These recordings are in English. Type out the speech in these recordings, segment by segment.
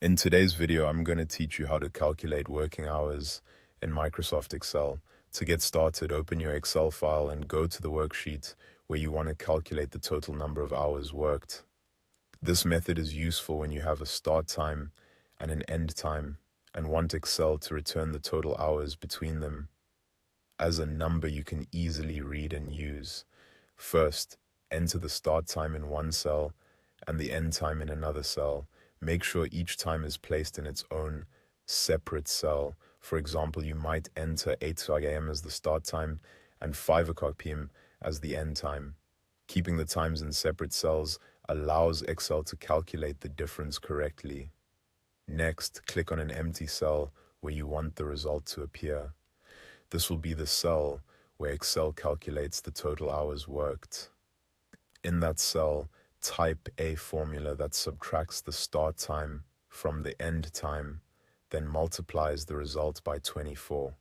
In today's video, I'm going to teach you how to calculate working hours in Microsoft Excel. To get started, open your Excel file and go to the worksheet where you want to calculate the total number of hours worked. This method is useful when you have a start time and an end time and want Excel to return the total hours between them as a number you can easily read and use. First, enter the start time in one cell and the end time in another cell. Make sure each time is placed in its own separate cell. For example, you might enter 8 a.m. as the start time and 5 p.m. as the end time. Keeping the times in separate cells allows Excel to calculate the difference correctly. Next, click on an empty cell where you want the result to appear. This will be the cell where Excel calculates the total hours worked. In that cell, type a formula that subtracts the start time from the end time, then multiplies the result by 24.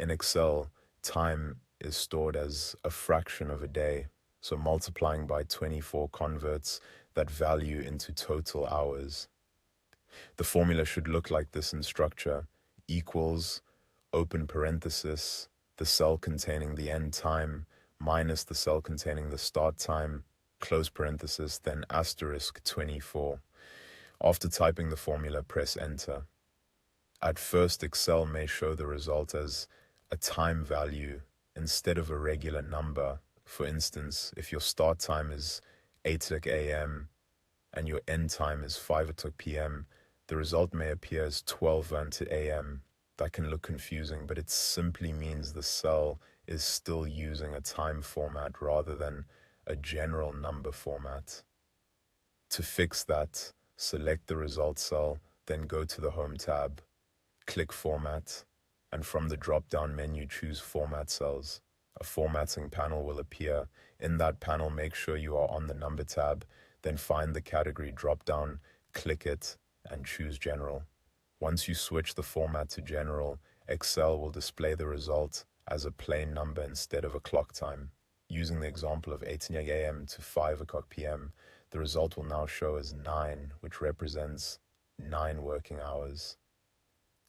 In Excel, time is stored as a fraction of a day, so multiplying by 24 converts that value into total hours. The formula should look like this in structure: equals, open parenthesis, the cell containing the end time, minus the cell containing the start time, close parenthesis, then asterisk 24. After typing the formula, press enter. At first, Excel may show the result as a time value instead of a regular number. For instance, if your start time is 8 a.m. and your end time is 5 p.m., the result may appear as 12 a.m. That can look confusing, but it simply means the cell is still using a time format rather than a general number format. To fix that, select the result cell, then go to the Home tab, click Format, and from the drop-down menu choose Format Cells. A formatting panel will appear. In that panel, make sure you are on the Number tab, then find the category drop-down, click it, and choose General. Once you switch the format to General, Excel will display the result as a plain number instead of a clock time. Using the example of 8 a.m. to 5 p.m., the result will now show as 9, which represents 9 working hours.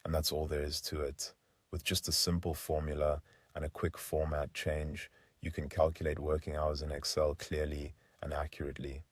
And that's all there is to it. With just a simple formula and a quick format change, you can calculate working hours in Excel clearly and accurately.